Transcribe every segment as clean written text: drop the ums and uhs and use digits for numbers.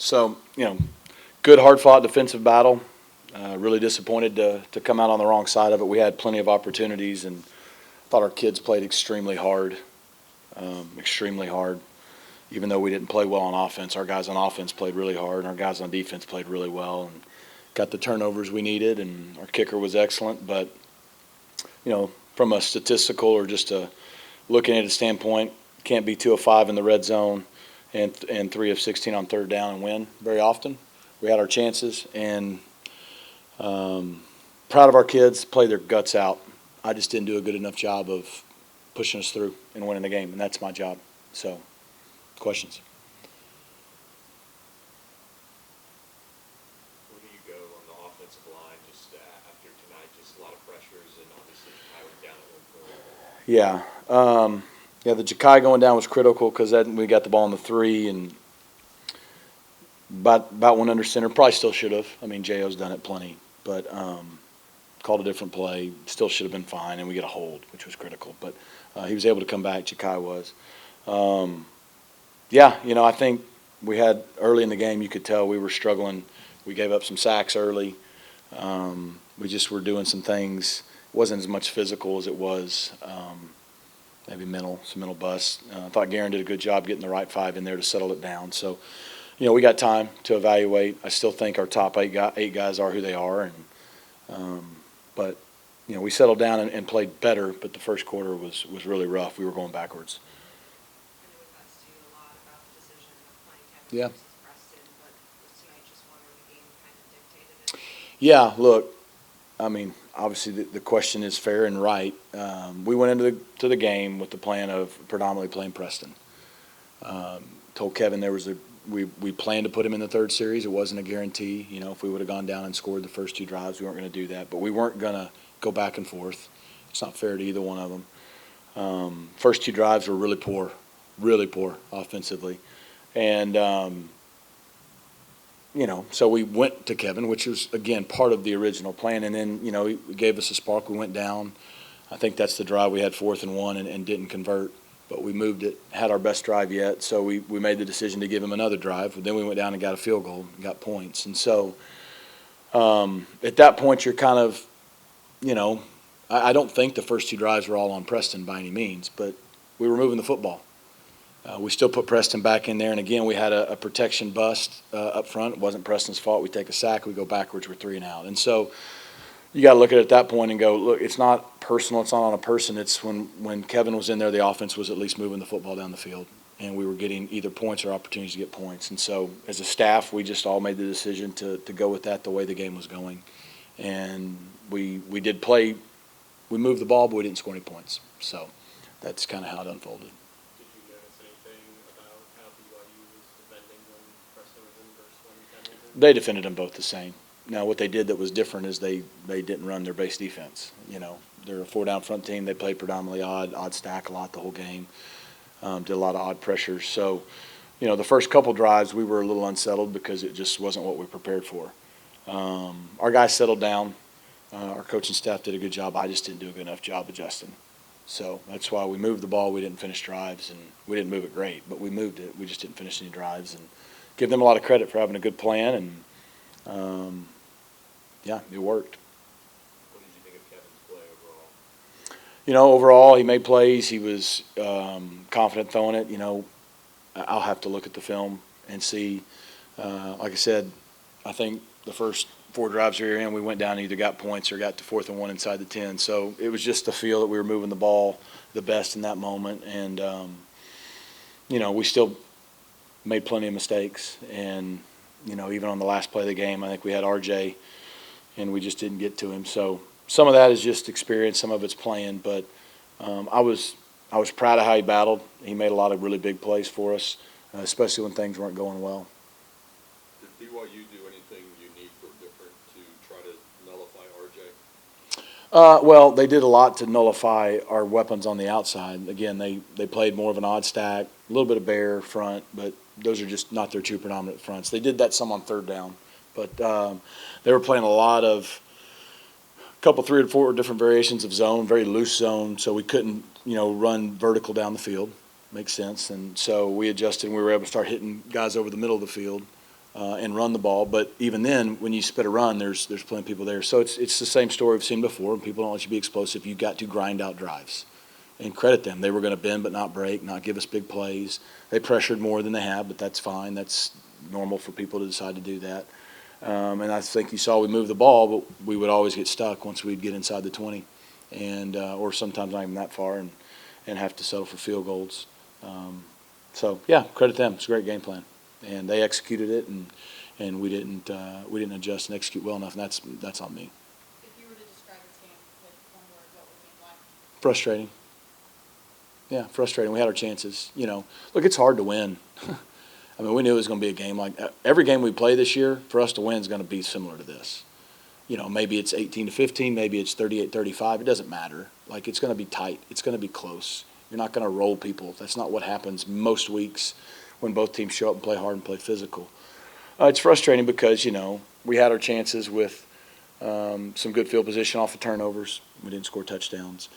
So, good hard-fought defensive battle. Really disappointed to come out on the wrong side of it. We had plenty of opportunities and thought our kids played extremely hard, extremely hard. Even though we didn't play well on offense, our guys on offense played really hard, and our guys on defense played really well and got the turnovers we needed, and our kicker was excellent. But, from a statistical or just a looking at a standpoint, can't be 2 of 5 in the red zone and 3 of 16 on third down and win very often. We had our chances, and proud of our kids, play their guts out. I just didn't do a good enough job of pushing us through and winning the game, and that's my job. So, questions? Where do you go on the offensive line just after tonight? Just a lot of pressures, and obviously Ja'Kai went down at one point. Yeah, the Ja'Kai going down was critical because we got the ball on the 3 and about went under center. Probably still should have. I mean, J.O.'s done it plenty, but called a different play. Still should have been fine, and we get a hold, which was critical. But he was able to come back. Ja'Kai was. I think we had early in the game, you could tell we were struggling. We gave up some sacks early. We just were doing some things. It wasn't as much physical as it was maybe some mental busts. I thought Garen did a good job getting the right 5 in there to settle it down. So, we got time to evaluate. I still think our top 8 guys are who they are. But we settled down and played better, but the first quarter was really rough. We were going backwards. Yeah. Yeah, look, I mean, obviously the question is fair and right. We went into the game with the plan of predominantly playing Preston. Told Kevin we planned to put him in the third series. It wasn't a guarantee. If we would have gone down and scored the first 2 drives, we weren't going to do that. But we weren't going to go back and forth. It's not fair to either one of them. First 2 drives were really poor offensively. And, so we went to Kevin, which was, again, part of the original plan. And then, he gave us a spark. We went down. I think that's the drive we had 4th and 1 and didn't convert. But we moved it, had our best drive yet. So we made the decision to give him another drive. Then we went down and got a field goal and got points. And so at that point, you're kind of, I don't think the first 2 drives were all on Preston by any means, but we were moving the football. We still put Preston back in there, and again, we had a protection bust up front. It wasn't Preston's fault. We take a sack, we go backwards, we're 3 and out. And so you got to look at it at that point and go, look, it's not personal, it's not on a person. It's when Kevin was in there, the offense was at least moving the football down the field, and we were getting either points or opportunities to get points. And so as a staff, we just all made the decision to go with that the way the game was going. And we did play. We moved the ball, but we didn't score any points. So that's kind of how it unfolded. They defended them both the same. Now, what they did that was different is they didn't run their base defense. They're a 4-down front team. They played predominantly odd stack a lot the whole game. Did a lot of odd pressures. So, the first couple drives we were a little unsettled because it just wasn't what we prepared for. Our guys settled down. Our coaching staff did a good job. I just didn't do a good enough job adjusting. So that's why we moved the ball. We didn't finish drives, and we didn't move it great, but we moved it. We just didn't finish any drives. And give them a lot of credit for having a good plan, and it worked. What did you think of Kevin's play overall? Overall, he made plays. He was confident throwing it. I'll have to look at the film and see. Like I said, I think the first 4 drives we were in, we went down and either got points or got to 4th and 1 inside the 10. So it was just the feel that we were moving the ball the best in that moment. And, we still made plenty of mistakes, and even on the last play of the game, I think we had RJ, and we just didn't get to him. So some of that is just experience, some of it's playing. But I was proud of how he battled. He made a lot of really big plays for us, especially when things weren't going well. Did BYU do anything unique or different to try to nullify RJ? Well, they did a lot to nullify our weapons on the outside. Again, they played more of an odd stack, a little bit of bear front, but those are just not their 2 predominant fronts. They did that some on third down, but they were playing a couple 3 or 4 different variations of zone, very loose zone, so we couldn't, run vertical down the field. Makes sense. And so we adjusted, and we were able to start hitting guys over the middle of the field. and run the ball. But even then, when you spit a run, there's plenty of people there. So it's the same story we've seen before. People don't let you be explosive. You've got to grind out drives. And credit them. They were going to bend but not break, not give us big plays. They pressured more than they have, but that's fine. That's normal for people to decide to do that. And I think you saw we moved the ball, but we would always get stuck once we'd get inside the 20, and or sometimes not even that far, and have to settle for field goals. So yeah, credit them. It's a great game plan, and they executed it, and we didn't adjust and execute well enough, and that's on me. If you were to describe this game with one word, what would it be like? Frustrating. Yeah, frustrating. We had our chances. Look, it's hard to win. I mean, we knew it was going to be a game like every game we play this year. For us to win is going to be similar to this. Maybe it's 18-15, maybe it's 38-35. It doesn't matter. Like, it's going to be tight. It's going to be close. You're not going to roll people. That's not what happens most weeks when both teams show up and play hard and play physical. It's frustrating because we had our chances with some good field position off of turnovers. We didn't score touchdowns.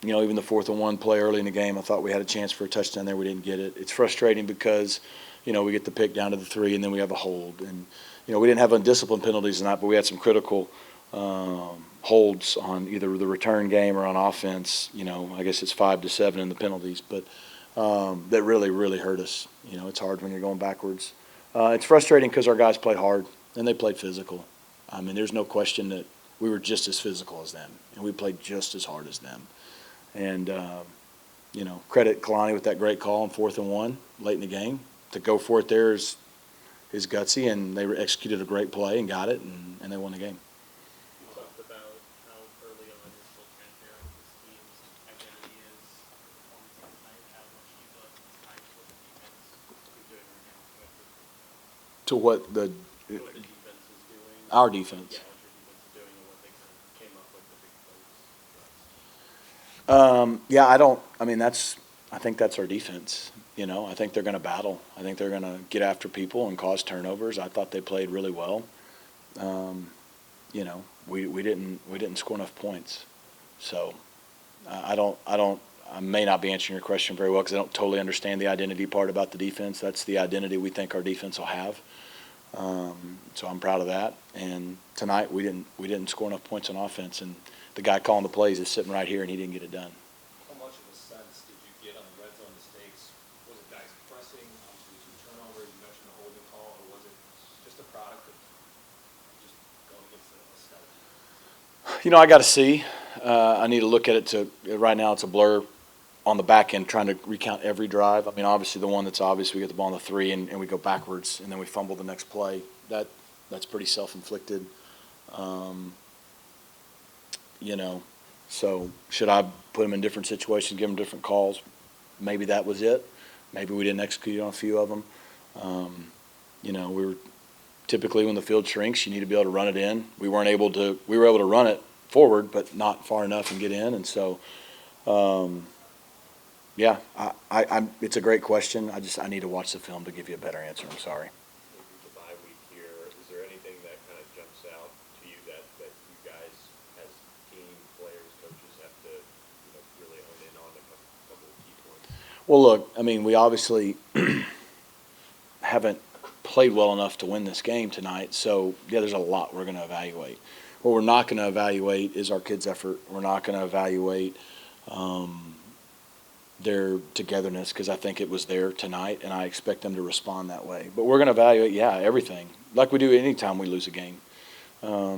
Even the 4th and 1 play early in the game, I thought we had a chance for a touchdown there. We didn't get it. It's frustrating because, we get the pick down to the 3 and then we have a hold. And, we didn't have undisciplined penalties tonight, but we had some critical holds on either the return game or on offense. I guess it's 5-7 in the penalties, but that really, really hurt us. It's hard when you're going backwards. It's frustrating because our guys played hard and they played physical. I mean, there's no question that we were just as physical as them, and we played just as hard as them. And, credit Kalani with that great call on 4th and 1 late in the game. To go for it there is gutsy, and they executed a great play and got it, and they won the game. You talked about how early on you're still transparent with this team's identity is performance on tonight. How much do you feel like it's tied to what the defense is doing right now? To what What the defense is doing. our defense. Yeah, what your defense is doing and what they kind of came up with the big plays. I think that's our defense. I think they're going to battle. I think they're going to get after people and cause turnovers. I thought they played really well. We didn't score enough points. So I may not be answering your question very well because I don't totally understand the identity part about the defense. That's the identity we think our defense will have. So I'm proud of that. And tonight we didn't score enough points on offense, and the guy calling the plays is sitting right here, and he didn't get it done. How much of a sense did you get on the red zone mistakes? Was it guys pressing, obviously 2 turnovers, you mentioned a holding call, or was it just a product of just going against a scout? I got to see. I need to look at it right now it's a blur on the back end trying to recount every drive. I mean, obviously the one that's obvious, we get the ball on the 3 and we go backwards and then we fumble the next play. That's pretty self-inflicted. So should I put them in different situations, give them different calls? Maybe that was it. Maybe we didn't execute on a few of them. We were typically when the field shrinks, you need to be able to run it in. We were able to run it forward, but not far enough and get in. And so, it's a great question. I need to watch the film to give you a better answer. I'm sorry. Maybe the bye week here, is there anything that kind of jumps out to you that you guys as team players, coaches have to really hone in on a couple of key points? Well, look, I mean, we obviously haven't played well enough to win this game tonight. So, yeah, there's a lot we're going to evaluate. What we're not going to evaluate is our kids' effort. We're not going to evaluate their togetherness because I think it was there tonight, and I expect them to respond that way. But we're going to evaluate, everything, like we do any time we lose a game. We're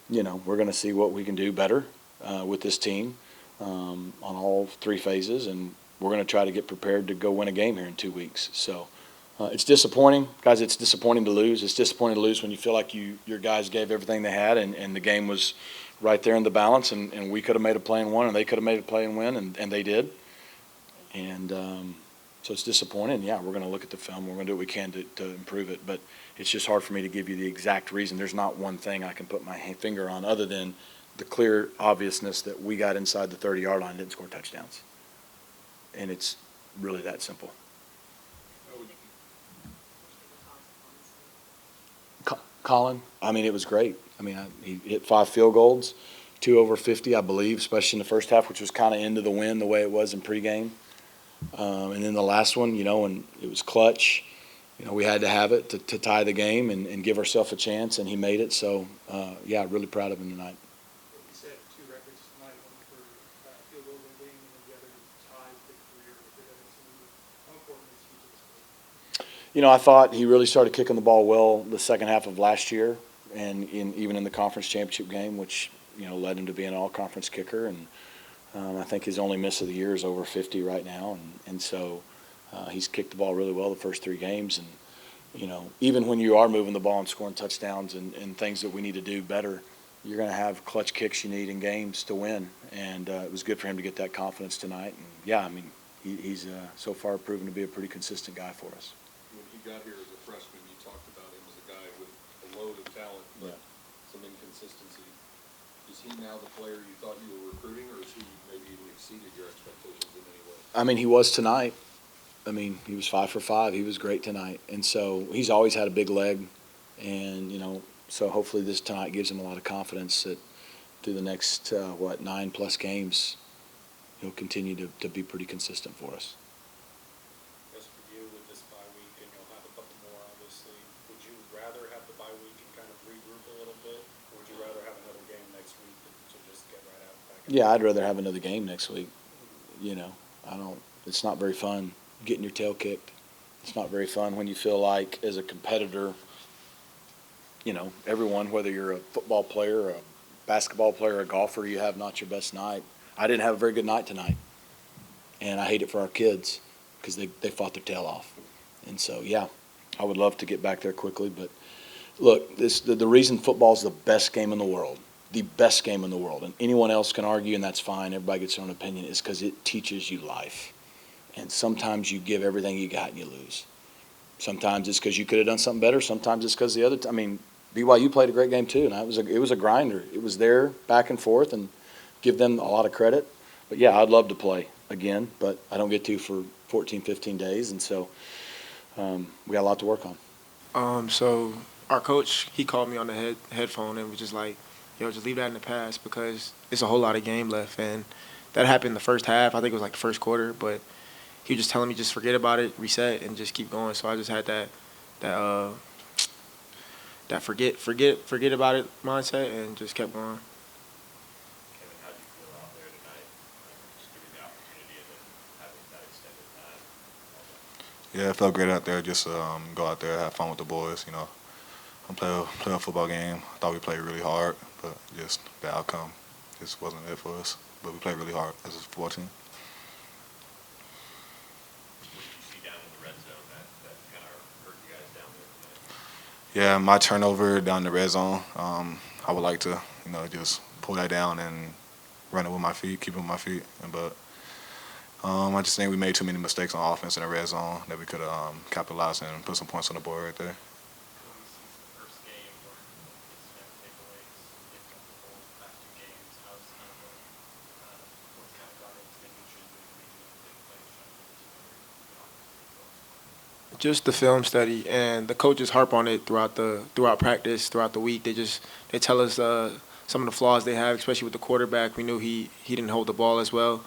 going to see what we can do better with this team on all 3 phases, and we're going to try to get prepared to go win a game here in 2 weeks. So it's disappointing. Guys, it's disappointing to lose. It's disappointing to lose when you feel like your guys gave everything they had, and the game was right there in the balance, and we could have made a play and won, and they could have made a play and win, and they did. And so it's disappointing. Yeah, we're going to look at the film. We're going to do what we can to improve it. But it's just hard for me to give you the exact reason. There's not one thing I can put my finger on other than the clear obviousness that we got inside the 30-yard line and didn't score touchdowns. And it's really that simple. Colin, I mean, it was great. I mean, he hit 5 field goals, 2 over 50, I believe, especially in the first half, which was kind of into the wind the way it was in pregame. And then the last one, and it was clutch. we had to have it to tie the game and give ourselves a chance, and he made it. So, yeah, really proud of him tonight. You set two records tonight, one for field goal leading, and then the other ties the career record at SMU. How important is he to this program? I thought he really started kicking the ball well the second half of last year, and even in the conference championship game, which led him to be an all-conference kicker. And I think his only miss of the year is over 50 right now, and so he's kicked the ball really well the first 3 games. And even when you are moving the ball and scoring touchdowns and things that we need to do better, you're going to have clutch kicks you need in games to win. And it was good for him to get that confidence tonight. And yeah, I mean, he's so far proven to be a pretty consistent guy for us. When he got here as a freshman, you talked about him as a guy with a load of talent, but some inconsistency. Is he now the player you thought you were recruiting, or has he maybe even exceeded your expectations in any way? I mean, he was tonight. I mean, he was 5 for 5. He was great tonight. And so he's always had a big leg. And, so hopefully this tonight gives him a lot of confidence that through the next, 9+ games, he'll continue to be pretty consistent for us. As for you with this bye week, and you'll have a couple more, obviously, would you rather have the bye week and kind of regroup a little bit, or would you rather have another game next week to just get right out back? Yeah, I'd rather have another game next week. It's not very fun getting your tail kicked. It's not very fun when you feel like, as a competitor, everyone, whether you're a football player, a basketball player, a golfer, you have not your best night. I didn't have a very good night tonight, and I hate it for our kids because they fought their tail off. And so, yeah, I would love to get back there quickly. But, look, the reason football is the best game in the world, and anyone else can argue, and that's fine, everybody gets their own opinion, is because it teaches you life. And sometimes you give everything you got and you lose. Sometimes it's because you could have done something better. Sometimes it's because BYU played a great game too, and it was a grinder. It was there back and forth, and give them a lot of credit. But yeah, I'd love to play again, but I don't get to for 14, 15 days, and so we got a lot to work on. So our coach, he called me on the headphone and was just like, "Yo, just leave that in the past because it's a whole lot of game left." And that happened in the first half. I think it was like the first quarter, but he was just telling me just forget about it, reset, and just keep going. So I just had that forget about it mindset and just kept going. Kevin, how did you feel out there tonight? Just giving the opportunity and then having that extended time. Yeah, it felt great out there. Just go out there, have fun with the boys. Play a football game. I thought we played really hard, but just the outcome just wasn't it for us. But we played really hard as a football team. What did you see down in the red zone that kind of hurt you guys down there tonight? Yeah, my turnover down in the red zone. I would like to, just pull that down and run it with my feet, keep it with my feet. But I just think we made too many mistakes on offense in the red zone that we could have capitalized and put some points on the board right there. When we see the first game or takeaways, getting comfortable last 2 games, how's kind of what's kind of gone into making sure you're making big plays, trying to get the team over, Just the film study, and the coaches harp on it throughout practice, throughout the week. They tell us some of the flaws they have, especially with the quarterback. We knew he didn't hold the ball as well,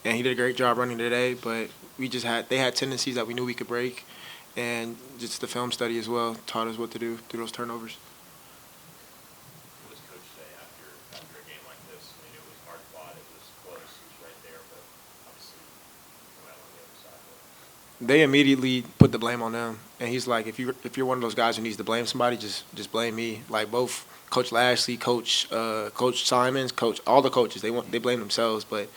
and he did a great job running today. But they had tendencies that we knew we could break, and just the film study as well taught us what to do through those turnovers. What does Coach say after a game like this? I mean, it was hard fought, it was close, it was right there, but obviously you come out on the other side of it. They immediately put the blame on them, and he's like, if you're one of those guys who needs to blame somebody, just blame me. Like both Coach Lashley, Coach Simons, all the coaches, they blame themselves. But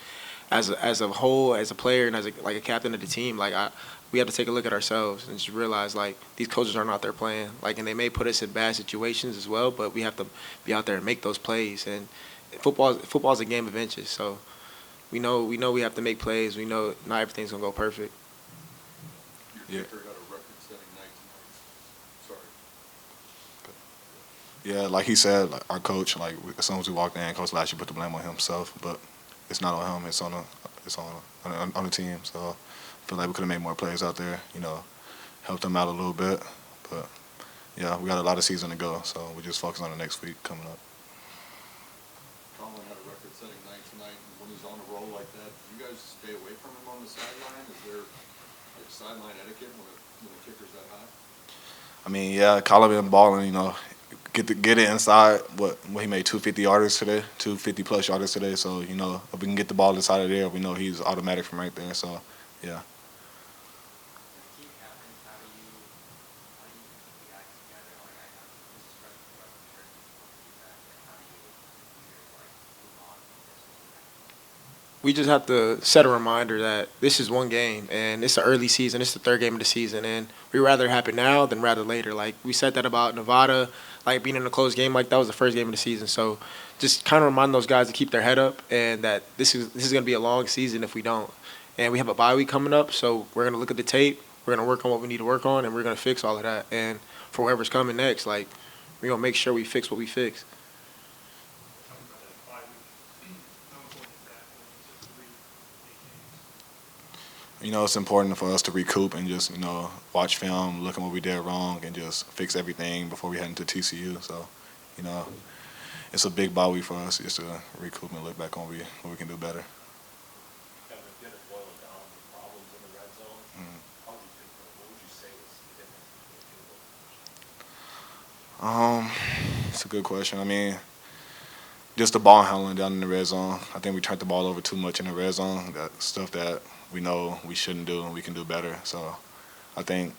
as a whole, as a player, and as a captain of the team, we have to take a look at ourselves and just realize these coaches are not there playing. And they may put us in bad situations as well, but we have to be out there and make those plays. And football is a game of inches, so we know we have to make plays. We know not everything's gonna go perfect. Your kicker had a record-setting night tonight. Sorry. Yeah, like he said, our coach, as soon as we walked in, Coach Lashley put the blame on himself, but it's not on him. It's on the team. So I feel like we could have made more plays out there. Helped them out a little bit. But yeah, we got a lot of season to go, so we just focus on the next week coming up. Colin had a record-setting night tonight, and when he's on a roll like that, do you guys stay away from him on the sideline? Is there sideline etiquette when the kicker's that high? mean, yeah, Colin been balling. Get it inside. What he made 250 yarders today, 250 plus yarders today. So if we can get the ball inside of there, we know he's automatic from right there. So yeah. When a team happens, how do you put the guys together? Like I know this is freshman year, feedback. Like how do you either like move on from this or something? We just have to set a reminder that this is one game and it's the early season. It's the third game of the season, and we rather it happen now than rather later. Like we said that about Nevada, like being in a close game like that was the first game of the season. So just kind of remind those guys to keep their head up and that this is going to be a long season if we don't. And we have a bye week coming up, so we're going to look at the tape. We're going to work on what we need to work on, and we're going to fix all of that. And for whoever's coming next, like we're going to make sure we fix what we fix. Talking about that 5 week, how important is that when it's just 3 big games? It's important for us to recoup and just watch film, look at what we did wrong, and just fix everything before we head into TCU. So it's a big bye week for us just to recoup and look back on what we can do better. Kevin, if you had to boil it down, the problems in the red zone, how would you think, what would you say was the difference between the two of those? It's a good question. I mean, just the ball handling down in the red zone. I think we turned the ball over too much in the red zone. That stuff that we know we shouldn't do and we can do better. So I think,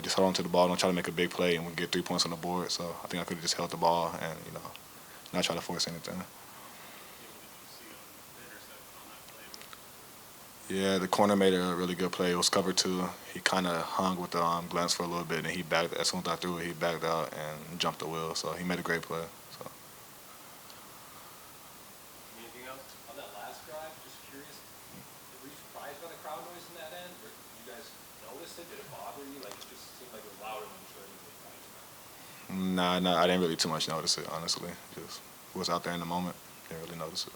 just hold on to the ball, don't try to make a big play, and we get 3 points on the board. So I think I could have just held the ball and, not try to force anything. What did you see on the interception on that play? Yeah, the corner made a really good play. It was cover 2. He kind of hung with the glance for a little bit, and he backed. As soon as I threw it, he backed out and jumped the wheel. So he made a great play. So. Anything else on that last drive? Just curious, were you surprised by the crowd noise in that end, or did you guys notice it? Did it bother you? Like, it just seemed like it was louder than I'm sure anybody thought it was. Nah, I didn't really too much notice it, honestly. Just was out there in the moment. Didn't really notice it.